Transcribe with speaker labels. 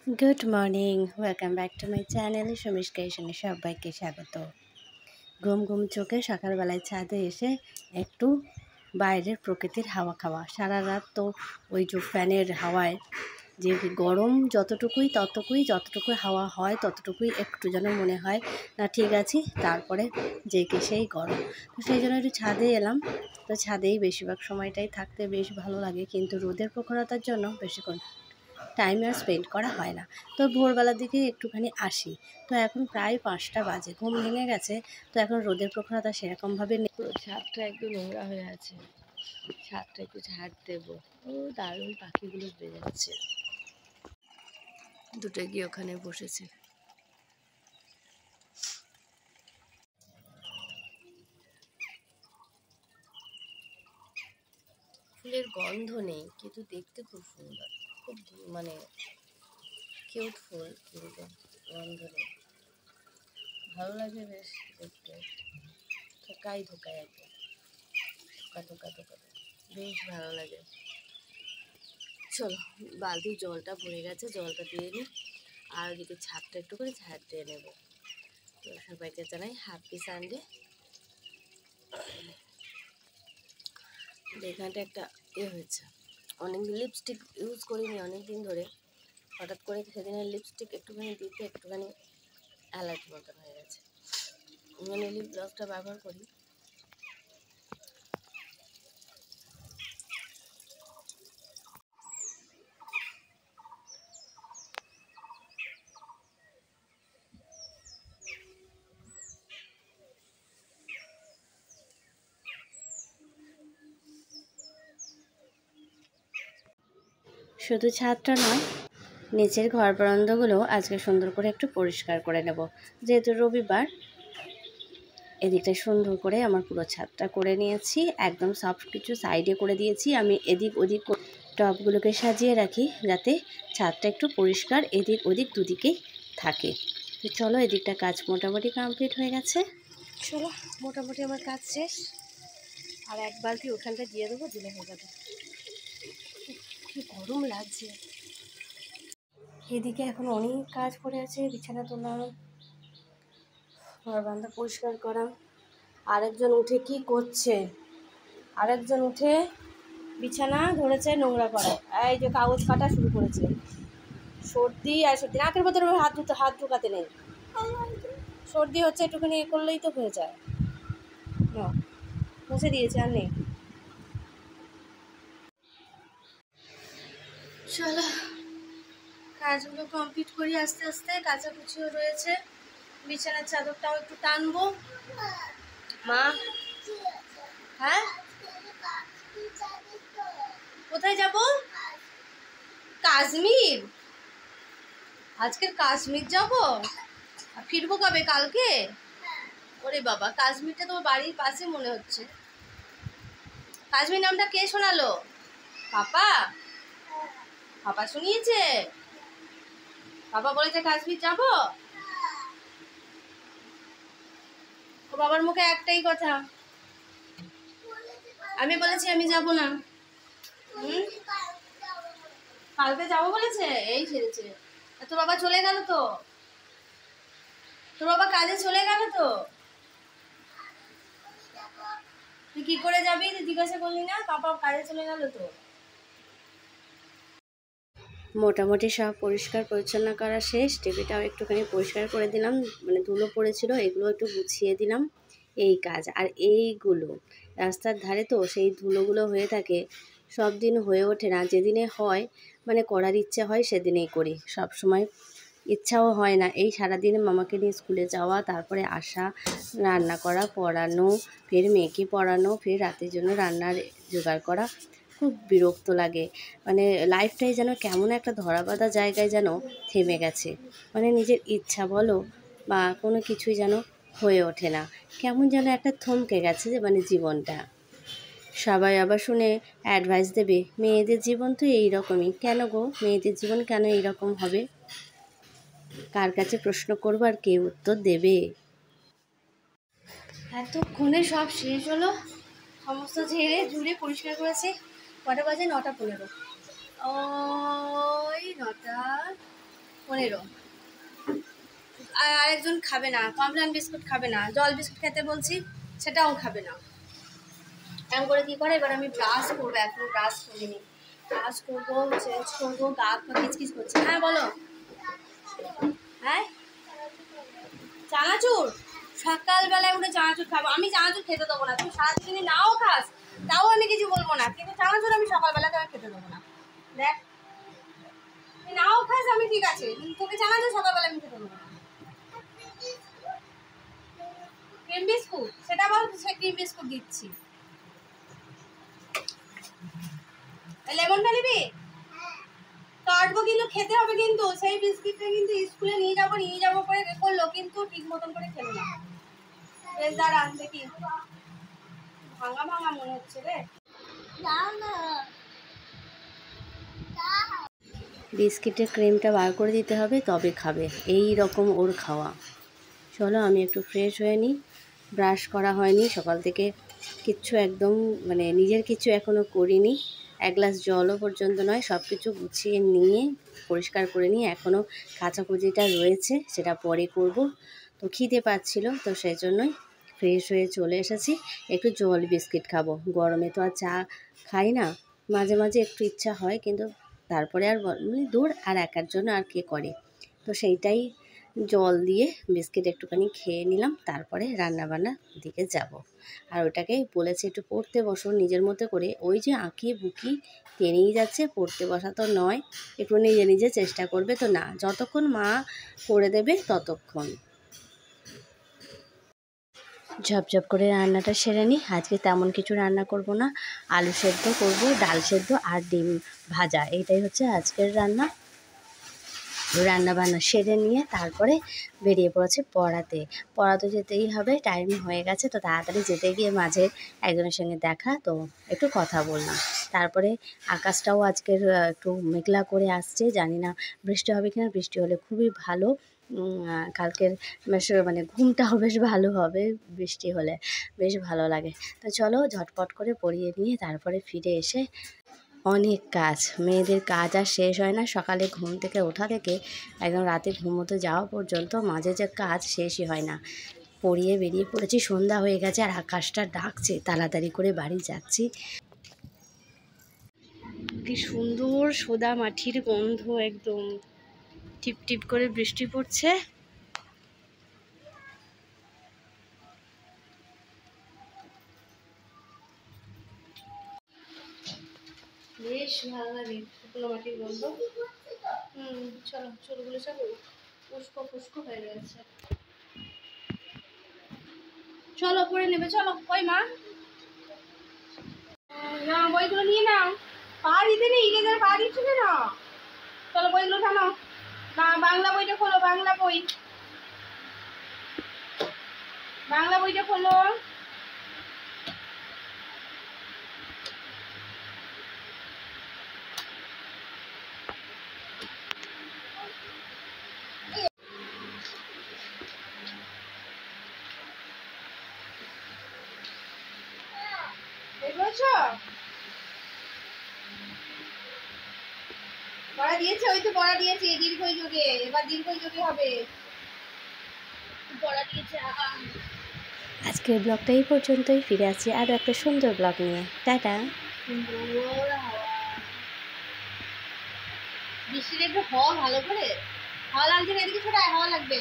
Speaker 1: Good morning, welcome back to my channel Sumish ক্রিয়েশনে সবাইকে স্বাগত। ঘুম ঘুম চোখে সকালবেলায় ছাদে এসে একটু বাইরের প্রকৃতির হাওয়া খাওয়া। সারা রাত তো ওই যে ফ্যানের হাওয়ায় যে গরম যতটুকুই হাওয়া হয় ততটুকুই একটু যেন মনে হয় না ঠিক আছি, তারপরে যে কে সেই গরম। তো সেই জন্য একটু ছাদে এলাম। তো ছাদেই বেশিরভাগ সময়টাই থাকতে বেশ ভালো লাগে, কিন্তু রোদের প্রখরতার জন্য বেশিক্ষণ টাইম আর স্পেন্ড করা হয় না। তো ভোরবেলার দিকে একটুখানি আসি। তো এখন প্রায় 5টা বাজে, ঘুম ভেঙে গেছে। তো এখন রোদের প্রখরতা সেরকমভাবে নেই। ছাদটা একটু নোংরা হয়ে আছে, ছাদটা একটু ঝাড় দেবো। ও দারুণ পাখিগুলো বেরোচ্ছে, দুটো গিয়ে ওখানে বসেছে। ফুলের গন্ধ নেই, কিন্তু দেখতে খুব সুন্দর, খুব মানে কিউট ফুল, কিন্তু গন্ধ নেই। ভালো লাগে বেশ দেখতে, ধোকায় একদম, ধোকা বেশ ভালো লাগে। চলো, বালতি জলটা ভরে গেছে, জলটা দিয়ে নিই, আর ওদিকে ছাদটা একটু করে ঝাড় দিয়ে নেব। তো সবাইকে জানাই হ্যাপি সানডে। এখানটা একটা হয়েছে, অনেক লিপস্টিক ইউজ করিনি অনেক দিন ধরে, হঠাৎ করে সেদিনের লিপস্টিক একটুখানি দিতে একটুখানি অ্যালার্জি মতন হয়ে গেছে। মানে লিপ গ্লসটা ব্যবহার করি। শুধু ছাদটা নয়, নিচের ঘর বারান্দাগুলো আজকে সুন্দর করে একটু পরিষ্কার করে নেব, যেহেতু রবিবার। এদিকটা সুন্দর করে আমার পুরো ছাদটা করে নিয়েছি, একদম সব কিছু সাইডে করে দিয়েছি। আমি এদিক ওদিক টবগুলোকে সাজিয়ে রাখি যাতে ছাদটা একটু পরিষ্কার এদিক ওদিক দুদিকেই থাকে। তো চলো, এদিকটা কাজ মোটামুটি কমপ্লিট হয়ে গেছে। চলো, মোটামুটি আমার কাজ শেষ, আর এক বালতি ওখানটা দিয়ে দেবো, দিলে হয়ে যাবে। কি গরম লাগছে। এদিকে এখন অনেক কাজ পড়ে আছে, বিছানা তোলা, ঘর বারান্দা পরিষ্কার করা। আরেকজন উঠে কি করছে, আরেকজন উঠে বিছানা ধরেছে নোংরা করা, এই যে কাগজ কাটা শুরু করেছে। সর্দি নাকের ভেতরে হাত ঢুকাতে নেই, সর্দি হচ্ছে, একটুখানি করলেই তো হয়ে যায়। মুছে দিয়েছে, আর নেই। চলো, কাজগুলো কমপ্লিট করি আস্তে আস্তে, কাচাকুচিও রয়েছে। বিছানার চাদরটাও একটু টানবো। মা, হ্যাঁ কোথায় যাব? কাশ্মীর? আজকের কাশ্মীর যাব? ফিরবো কবে? কালকে? ওরে বাবা, কাশ্মীরটা তোমার বাড়ির পাশে মনে হচ্ছে। কাশ্মীর নামটা কে শোনালো? পাপা? পাপা শুনিয়েছে? পাপা বলেছে কাশ্মীর যাব? ও বাবার মুখে একটাই কথা, আমি বলেছি আমি যাব না। কালকে যাবো বলেছে, এই ছেড়েছে। তোর বাবা চলে গেল তো, তোর বাবা কাজে চলে গেল তো, তুই কি করে যাবি? তুই জিজ্ঞাসা করলি না? পাপা কাজে চলে গেল তো। মোটামুটি সব পরিষ্কার পরিচ্ছন্ন করা শেষ। টিভিটাও একটুখানি পরিষ্কার করে দিলাম, মানে ধুলো পড়েছিল, এগুলো একটু গুছিয়ে দিলাম। এই কাজ আর এইগুলো রাস্তার ধারে তো সেই ধুলোগুলো হয়ে থাকে, সব দিন হয়ে ওঠে না। যেদিনে হয় মানে করার ইচ্ছে হয় সেদিনেই করি, সব সময় ইচ্ছাও হয় না। এই সারাদিন মামাকে নিয়ে স্কুলে যাওয়া, তারপরে আসা, রান্না করা, পড়ানো, ফের মেয়েকে পড়ানো, ফের রাতের জন্য রান্নার জোগাড় করা, খুব বিরক্ত লাগে। মানে লাইফটাই যেন কেমন একটা ধরাবাঁধা জায়গায় যেন থেমে গেছে। মানে নিজের ইচ্ছা বলো বা কোনো কিছুই যেন হয়ে ওঠে না, কেমন যেন একটা থমকে গেছে যে মানে জীবনটা। সবাই আবার শুনে অ্যাডভাইস দেবে, মেয়েদের জীবন তো এইরকমই। কেন গো, মেয়েদের জীবন কেন এইরকম হবে? কার কাছে প্রশ্ন করবো আর কে উত্তর দেবে? এতক্ষণে সব শেষ হলো, সমস্ত ঝেড়ে ঝুড়ে পরিষ্কার করেছি। কটা বাজে? 9টা 15। ওই 9টা 15। আর আরেকজন খাবে না, কমপ্লেন বিস্কুট খাবে না, জল বিস্কুট খেতে বলছি সেটাও খাবে না। এমন করে কী করে, এবার আমি ব্রাশ করবো, এখনো ব্রাশ করিনি। ব্রাশ করবো, চেঞ্জ করবো, গা কিচকিচ করছে। হ্যাঁ বলো। হ্যাঁ চানাচুর, সকালবেলায় উঠে চানাচুর খাবো? আমি চানাচুর খেতে দেবো না। তুমি সারাদিনে নাও খাস তাও আমি কিছু বলবো না, কিন্তু চানাচুর আমি সকালবেলা তোমার খেতে দেবো না। দেখ তুই নাও খাস আমি ঠিক আছে, তোকে চানাচুর সকালবেলা আমি খেতে দেবো না। ক্রিম বিস্কুট সেটা বল, সে ক্রিম বিস্কুট দিচ্ছি। লেমনটা নিবি? কাটবো কিন্তু খেতে হবে, কিন্তু সেই বিস্কিটটা কিন্তু স্কুলে নিয়ে যাবো করে করলো, কিন্তু ঠিক মতন করে খেলো না। বেশ দাঁড়া দেখি, ভাঙা ভাঙা মনে হচ্ছে রে। বিস্কিটের ক্রিমটা বার করে দিতে হবে, তবে খাবে। এই রকম ওর খাওয়া। চলো আমি একটু ফ্রেশ হয়ে নিই। ব্রাশ করা হয়নি সকাল থেকে, কিচ্ছু একদম মানে নিজের কিছু এখনও করিনি। এক গ্লাস জলও পর্যন্ত নয়, সব কিছু গুছিয়ে নিয়ে পরিষ্কার করে নিয়ে এখনও কাচাকুচিটা রয়েছে, সেটা পরে করব। তো খিদে পাচ্ছিল, তো সেই জন্যই ফ্রেশ হয়ে চলে এসেছি। একটু জল বিস্কিট খাবো, গরমে তো আর চা খাই না। মাঝে মাঝে একটু ইচ্ছা হয়, কিন্তু তারপরে আর মানে দূর, আর একার জন্য আর কে করে। তো সেইটাই জল দিয়ে বিস্কিট একটুখানি খেয়ে নিলাম, তারপরে রান্নাবান্নার দিকে যাব। আর ওটাকেই বলেছে একটু পড়তে বসো নিজের মতো করে। ওই যে আঁকি বুকি টেনেই যাচ্ছে, পড়তে বসা তো নয়, একটু নিজে নিজে চেষ্টা করবে। তো না, যতক্ষণ মা করে দেবে ততক্ষণ। ঝপঝপ করে রান্নাটা সেরে নিই। আজকে তেমন কিছু রান্না করব না, আলু সেদ্ধ করব, ডাল সেদ্ধ আর ডিম ভাজা, এইটাই হচ্ছে আজকের রান্নাবান্না সেরে নিয়ে তারপরে বেরিয়ে পড়েছে পড়াতে। পড়াতে যেতেই হবে, টাইম হয়ে গেছে। তো তাড়াতাড়ি যেতে গিয়ে মাঝে একজনের সঙ্গে দেখা, তো একটু কথা বললাম। তারপরে আকাশটাও আজকের একটু মেঘলা করে আসছে, জানি না বৃষ্টি হবে কিনা। বৃষ্টি হলে খুবই ভালো, কালকের বেশ মানে ঘুমটাও বেশ ভালো হবে, বৃষ্টি হলে বেশ ভালো লাগে। তো চলো ঝটপট করে পড়িয়ে নিয়ে তারপরে ফিরে এসে, অনেক কাজ, মেয়েদের কাজ আর শেষ হয় না। সকালে ঘুম থেকে ওঠা থেকে একদম রাতে ঘুমোতে যাওয়া পর্যন্ত মাঝে যে কাজ শেষই হয় না। পড়িয়ে বেরিয়ে পড়েছি, সন্ধ্যা হয়ে গেছে আর আকাশটা ডাকছে, তাড়াতাড়ি করে বাড়ি যাচ্ছি। কি সুন্দর সোদা মাটির গন্ধ, একদম টিপ টিপ করে বৃষ্টি পড়ছে। বেশ ভালো লাগে শুকনো মাটির গন্ধ। চলো, চুলগুলো সব উস্কো ফুস্কো হয়ে গেছে। চলো পড়ে নেবে, চলো। ওই মা, না বইগুলো নিয়ে নাও, পা দিতে নেই, ইংরেজের পা দিচ্ছে কেন? চলো বইগুলো টানো, বাংলা বইটা খোলো, বাংলা বই, বাংলা বইটা খোলো। দেখেছো পড়া দিয়েছে? ওই তো পড়া দিয়েছে দীর্ঘই যোগে, এবার দীর্ঘই যোগে হবে। পড়া দিয়েছে। আজকের ব্লগটা এই পর্যন্তই, ফিরে আসছি আরও একটা সুন্দর ব্লগ নিয়ে। টাটা। বৃষ্টির একটু হাওয়া ভালো করে, হাওয়া লাগছে না? এদিকে ছোটায় হাওয়া লাগবে।